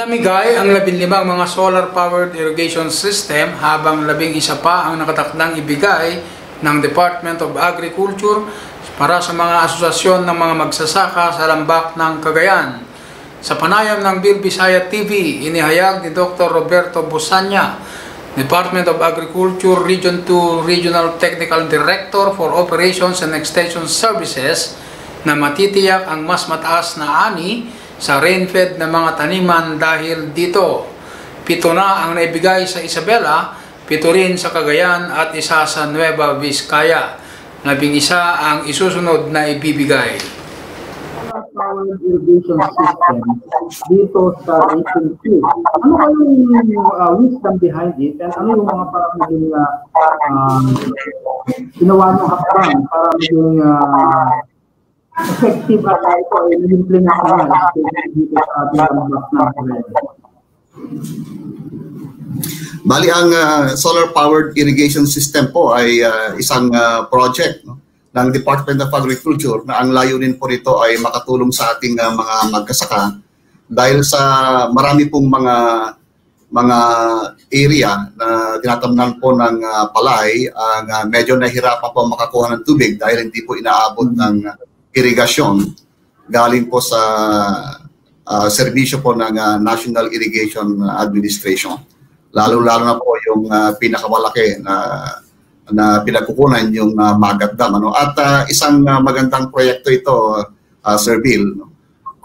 Namigay ang 15 mga solar-powered irrigation system habang 11 pa ang nakatakdang ibigay ng Department of Agriculture para sa mga asosasyon ng mga magsasaka sa lambak ng Cagayan. Sa panayam ng Bill Bisaya TV, inihayag ni Dr. Roberto Busanya, Department of Agriculture Region 2 Regional Technical Director for Operations and Extension Services, na matitiyak ang mas mataas na ani sa rain-fed na mga taniman dahil dito. 7 na ang naibigay sa Isabela, 7 rin sa Cagayan at isa sa Nueva Vizcaya. 11 ang isusunod na ibibigay. Power irrigation system dito sa Region 2. Ano kayong wisdom behind it, and ano yung mga parang maging ginawa ng hakbang para maging effective at ito ay implement na dito sa ating lambak ng Cagayan? Bali, ang solar-powered irrigation system po ay isang project ng Department of Agriculture na ang layunin po nito ay makatulong sa ating mga magkasaka dahil sa marami pong mga area na tinatamnan po ng palay ang medyo nahirapan po makakuha ng tubig dahil hindi po inaabot ng irigasyon galing po sa serbisyo po ng National Irrigation Administration. Lalo-lalo na po yung pinakamalaki na pinagkukunan yung Magat Dam. At isang magandang proyekto ito, Sir Bill,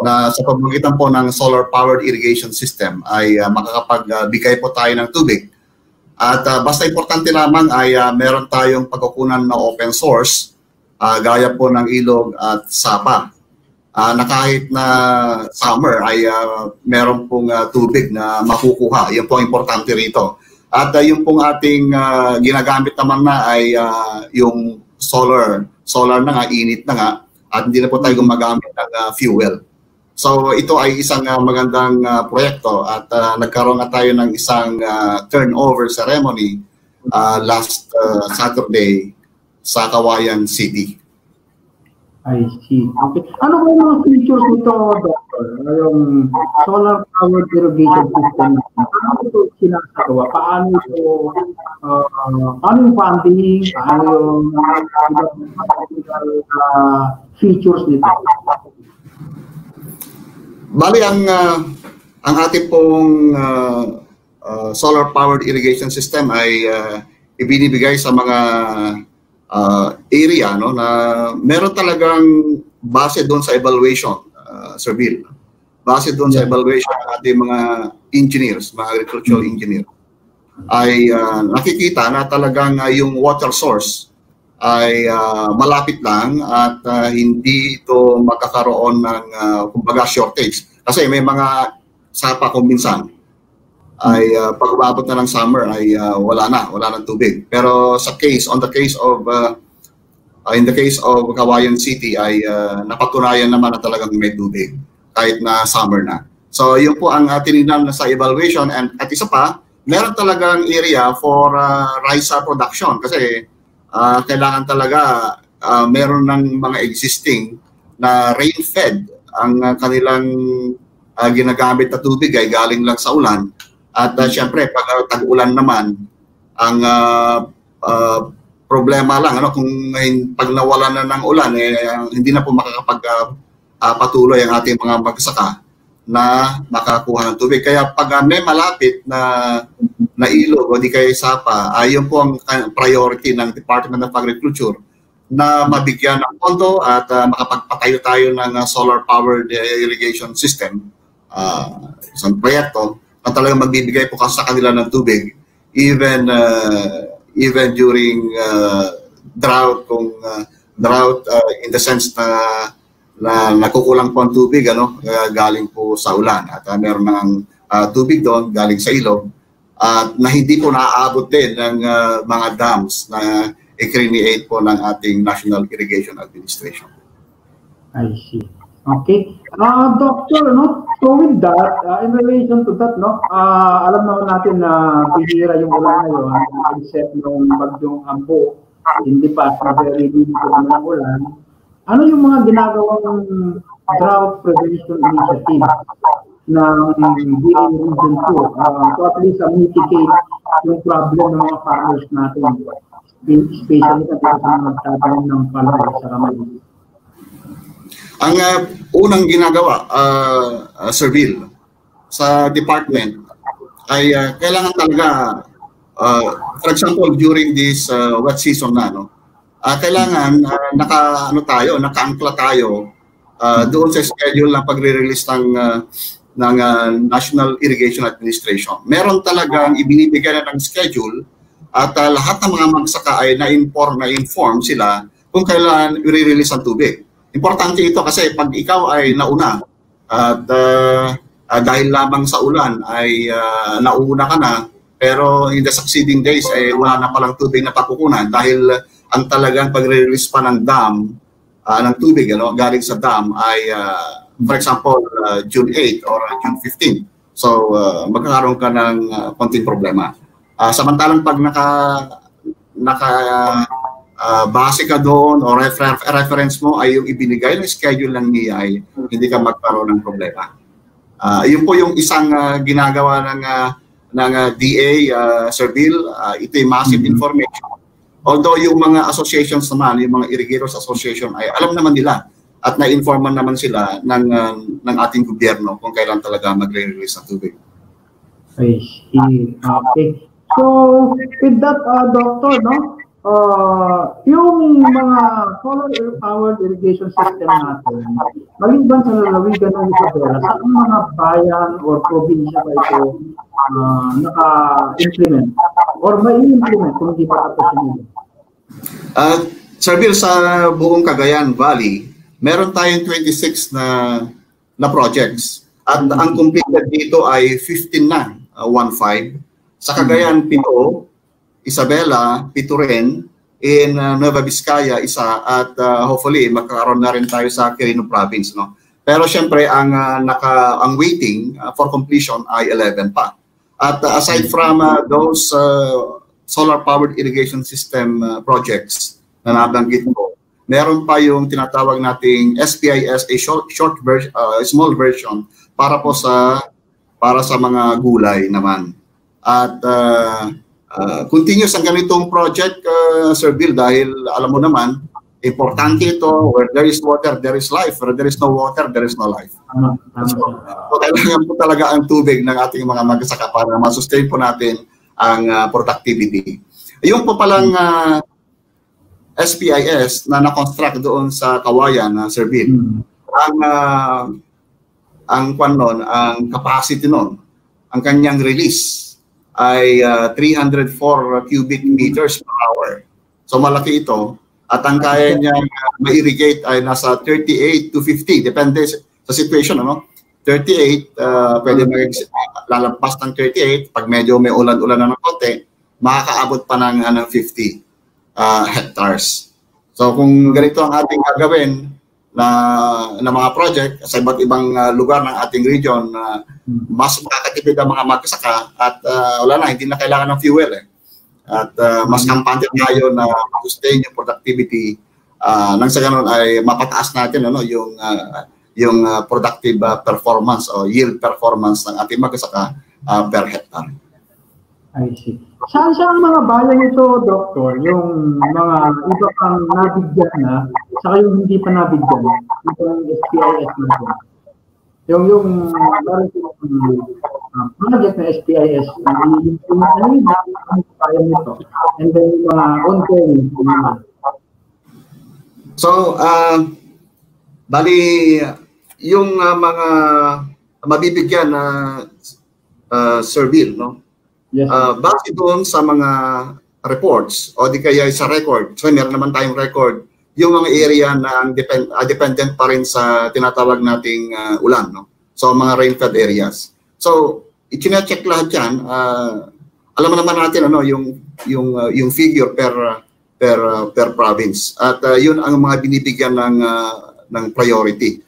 na sa pamamagitan po ng solar-powered irrigation system ay makakapagbigay po tayo ng tubig. At basta importante lamang ay meron tayong pagkukunan na open source, gaya po ng ilog at sapa, na kahit na summer ay meron pong tubig na makukuha. Yun po ang importante rito. At yung pong ating ginagamit naman na ay yung solar na nga, init na nga, at hindi na po tayo gumagamit ng fuel. So ito ay isang magandang proyekto at nagkaroon na tayo ng isang turnover ceremony last Saturday sa Kawayan City. I see. Okay. Ano ba yung mga features nito, Doctor? Yung solar-powered irrigation system, paano ito sinasagawa? Paano yung funding? Paano yung features nito? Bali, ang ating pong solar-powered irrigation system ay ibinibigay sa mga area na meron talagang base doon sa evaluation, Sir Bill. Base doon sa evaluation ng ating mga engineers, mga agricultural engineers, ay nakikita na talagang yung water source ay malapit lang at hindi ito magkakaroon ng kumbaga shortage. Kasi may mga sapa kung minsan ay pag umabot na ng summer ay wala ng tubig. Pero in the case of Kawayan City ay napatunayan naman na talagang may tubig kahit na summer na. So yun po ang tinignan sa evaluation, at isa pa, meron talagang area for rice production kasi kailangan talaga meron ng mga existing na rain-fed ang kanilang ginagamit na tubig ay galing lang sa ulan. At siyempre, pag tag-ulan naman, ang problema lang, kung pag nawalan na ng ulan, hindi na po makakapagpatuloy ang ating mga magsaka na makakuha ng tubig. Kaya pag may malapit na ilog o di kaya sapa, yun po ang priority ng Department of Agriculture na mabigyan ng pondo at makapagpatayo tayo ng solar-powered irrigation system, isang proyekto na talagang magbibigay po sa kanila ng tubig even during drought, in the sense na nakukulang po ang tubig galing po sa ulan at meron ng tubig doon galing sa ilog at na hindi po naaabot din ng mga dams na i-create po ng ating National Irrigation Administration. I see. Okay. Doctor, so with that, in relation to that, alam naman natin na bihira yung ulan ngayon, except nung bagyong Ambo, hindi pa very limited naman ang ulan. Ano yung mga ginagawang drought prevention initiative ng DA Region 2 to at least mitigate yung problem ng mga farmers natin, especially sa mga nagtatanim ng palay sa kamay. Ang unang ginagawa, Sir Bill, sa department ay kailangan talaga, for example, during this wet season na, no, kailangan nakaangkla tayo doon sa schedule ng pagre-release ng National Irrigation Administration. Meron talagang ibinibigay na ng schedule at lahat ng mga magsaka ay na-inform sila kung kailan i-release ang tubig. Importante ito kasi pag ikaw ay nauna at dahil lamang sa ulan ay nauna ka na, pero in the succeeding days ay wala na palang tubig na pakukunan dahil ang talagang pagre-release pa ng dam ng tubig galing sa dam ay for example June 8 or June 15. So magkakaroon ka ng konting problema. Samantalang pag base ka doon o reference mo ay yung ibinigay ng schedule ng NIAI, hindi ka magkaroon ng problema. Yun po yung isang ginagawa ng DA, Sir Bill. Ito yung massive information. Although yung mga associations naman, yung mga irrigators association ay alam naman nila at na-informan naman sila ng ating gobyerno kung kailan talaga magre-release ng tubig. I see. Okay. So, with that, Doctor, no? Yung mga solar-powered irrigation system natin, maliban sa lalawigan ng Isabela, sa mga bayan o probinsya ba ito naka-implement or may implement kung hindi pa tapos nila? Sir Bill, sa buong Cagayan Valley, meron tayong 26 na projects at ang completed dito ay 15 na, 15. Sa Cagayan, 7, Isabela, 7 rin, in Nueva Vizcaya, 1, at hopefully magkakaroon na rin tayo sa Quirino Province, no? Pero syempre ang waiting for completion ay 11 pa. At aside from those solar powered irrigation system projects na nabanggit ko, meron pa yung tinatawag nating SPIS, a short version, small version para sa mga gulay naman. At continuous ang ganitong project, Sir Bill, dahil alam mo naman, importante ito, where there is water, there is life. Where there is no water, there is no life. So kailangan po talaga ang tubig ng ating mga magsasaka para masustain po natin ang productivity. Yung po palang SPIS na na-construct doon sa Kawayan, Sir Bill, ang capacity nun, ang kanyang release ay 304 cubic meters per hour. So malaki ito. At ang kaya niya ma-irrigate ay nasa 38 to 50. Depende sa situation, ano? 38, pwede lalagpas ng 38. Pag medyo may ulan-ulan na ng konti, makakaabot pa ng 50 hectares. So kung ganito ang ating gagawin na mga project sa iba't ibang lugar ng ating region, mas makakatipid ang mga magsasaka at wala na, hindi na kailangan ng fuel At mas kampante tayo na sustain yung productivity nang sa ganun ay mapataas natin yung productive performance o yield performance ng ating magsasaka per hectare. I see. Saan ang mga bayan ito, Doctor? Yung mga iba pang nabigyan na, saka yung hindi pa nabigyan, itong SPIS natin. Yung project na SPIS, yung bayan nito, and then yung mga ongoing. So, bali, yung mga mabibigyan na Sir Bill, no? Yes. Base doon sa mga reports o di kaya sa record, so meron naman tayong record, yung mga area na dependent pa rin sa tinatawag nating ulan, no? So mga rain-fed areas. So i-check lahat yan. Alam naman natin yung figure per province. At yun ang mga binibigyan ng priority.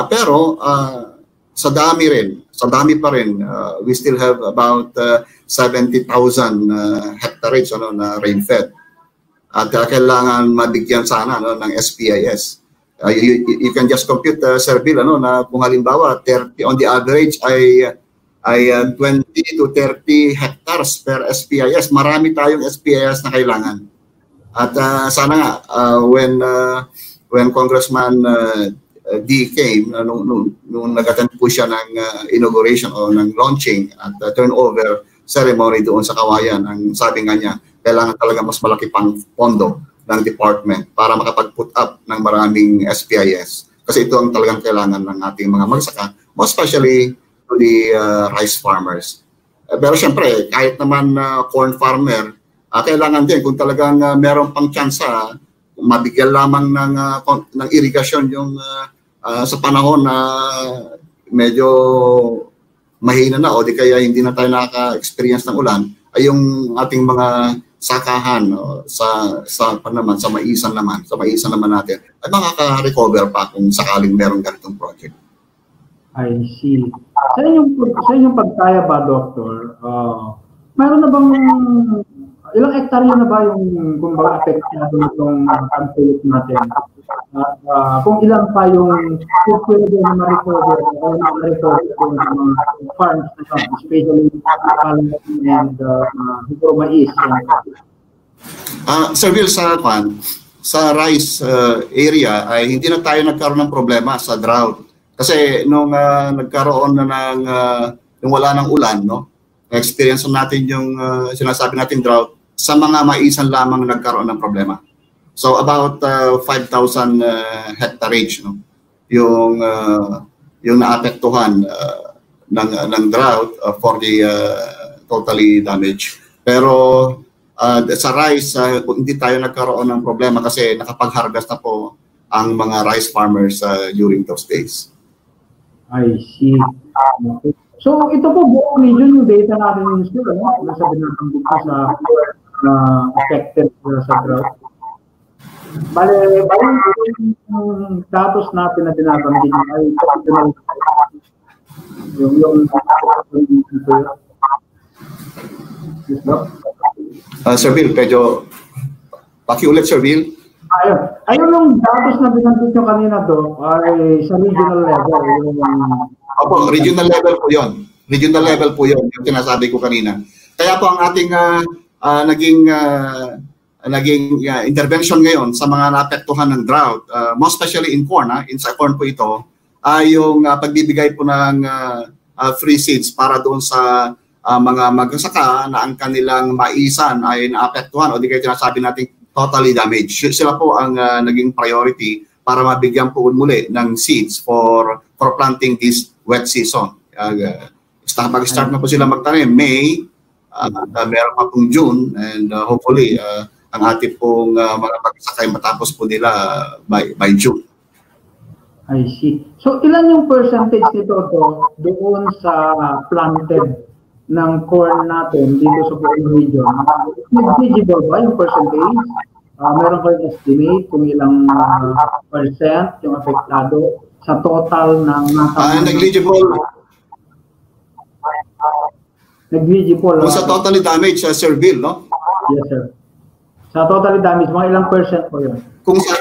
Pero sa dami pa rin, we still have about 70,000 hectares na rain-fed. At kailangan mabigyan sana ng SPIS. You can just compute, Sir Bill, ano, na kung halimbawa 30 on the average ay 20 to 30 hectares per SPIS. Marami tayong SPIS na kailangan. At sana nga when Congressman D came, nung nag-attend po siya ng inauguration o ng launching at turnover ceremony doon sa Kawayan, ang sabi nga niya, kailangan talaga mas malaki pang pondo ng department para makapag-put up ng maraming SPIS. Kasi ito ang talagang kailangan ng ating mga magsaka, most especially to the rice farmers. Pero syempre, kahit naman corn farmer, kailangan din kung talagang meron pang tsansa, mabigyan lamang ng irigasyon yung sa panahon na medyo mahina na o di kaya hindi na tayo nakaka-experience ng ulan, ay yung ating mga sakahan sa maisan naman natin ay makaka-recover pa kung sakaling merong ganitong project. I see. Sa inyong pagkaya ba, Doctor, mayroon na bang ilang hektarya na ba yung kumbaga apektado nitong pag-tulit natin? Kung ilan pa yung pwede na ma-recover o na-recover sa mga farms, especially palm and mais. Sir Bill, sa rice area ay hindi na tayo nagkaroon ng problema sa drought. Kasi nung nagkaroon na nung wala ng ulan, no? Experience natin yung sinasabi natin drought, sa mga maisan lamang nagkaroon ng problema. So about 5,000 hectarage, no? Yung naapektuhan ng drought for the totally damaged. Pero sa rice, hindi tayo nagkaroon ng problema kasi nakapag-harvest na po ang mga rice farmers during those days. I see. So ito po buong region yung data natin sir, ano? Nasa binatang buka sa affected sa drought. Bale yung datos natin na binabanggit ay yung Sir Bill, medyo pakiulit, Sir Bill. Ayun yung datos na binanggit nyo kanina do ay sa regional level. Opo, regional level po yun. Regional level po yun, yung sinasabi ko kanina. Kaya po ang ating naging intervention ngayon sa mga naapektuhan ng drought, most especially in corn, sa corn po ito, ay yung pagbibigay po ng free seeds para doon sa mga magsasaka na ang kanilang maisan ay naapektuhan o di kaya sinasabi natin totally damaged. Sila po ang naging priority para mabigyan po muli ng seeds for planting this wet season. Mag-start na po sila magtanim May, meron pa pong June, and hopefully ang ating pong mga magsasaka matapos po nila by June. I see. So ilan yung percentage nito doon sa planted ng corn natin dito sa buong region? Negligible ba yung percentage? Meron ko yung estimate kung ilang percent yung apektado sa total ng negligible. Negligible. Kung sa totally damaged, Sir Bill, no? Yes, sir. Sa totally damaged, mga ilang percent po yun? Kung sa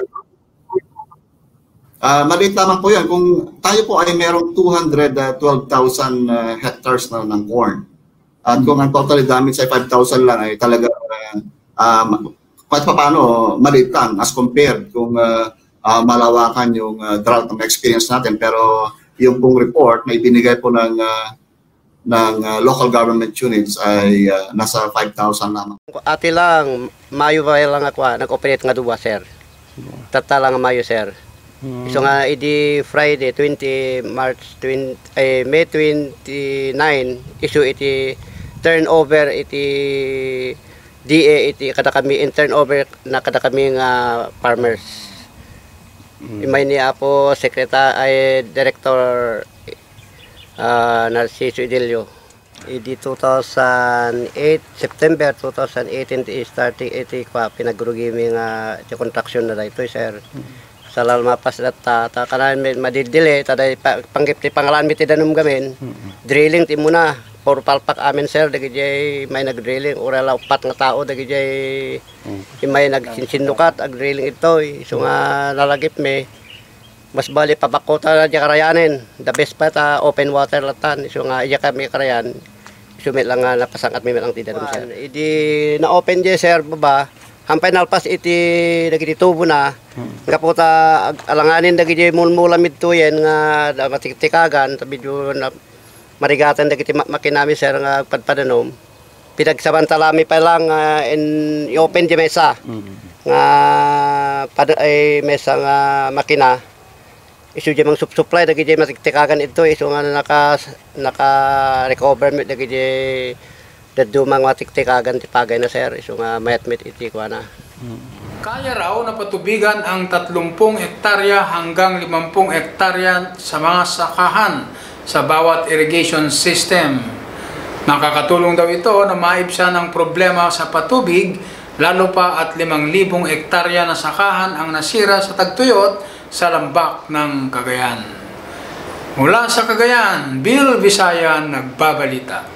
maliit lamang po yan. Kung tayo po ay merong 212,000 hectares na ng corn. At kung ang totally damaged ay 5,000 lang, ay talaga kahit pa paano maliit lang as compared kung malawakan yung drought ng experience natin. Pero yung pong report na ibinigay po ng local government units ay nasa 5,000 lamang. Ati lang, Mayo ba lang ako, nag-operate nga duwa, sir. Tata lang Mayo, sir. So nga, idi Friday, May 29, issue iti turnover, iti DA, iti kada kami, in turnover na kada kami nga farmers. Imay niya po, Director Narciso Idilio. Idi 2008, September 2018, starting iti kwa pinagrugi mi nga iti contraction na dito, sir. Sa lalmapas data, kanan madidili, taday panggip ti pangalan mi ti danum gamin, drilling ti muna, for palpak amin, sir, dagijay may nag-drilling, urala upat nga tao, dagijay may nagsinsinukat, ag-drilling ito, so nga nalagip mi, mas bali pabakota na diya karayanin. The best pa ta open water latan. So nga iya kami karayan. Sumit lang nga napasangat may lang tidak sir. Idi na open diya sir baba. Hampay nalpas iti dagiti tubo na. Nga po ta alanganin dagiti mulmula midtuyen nga matiktikagan tabi na marigatan dagiti makinami sir nga padpadanom. Pinagsamantalami pa lang i-open di mesa. Nga ay mesa nga makina. Isu di mang supply dagiti matiktikagan ito isu nga naka-recover mit dagiti dadumang matiktikagan ti pagay na sir isu nga mayat-mit iti kuana. Kaya raw na patubigan ang 30 hektarya hanggang 50 hektarya sa mga sakahan sa bawat irrigation system. Nakakatulong daw ito na maibsan ang problema sa patubig, lalo pa at 5,000 hektarya na sakahan ang nasira sa tagtuyot sa lambak ng Cagayan. Mula sa Cagayan, Bill Visayan nagbabalita.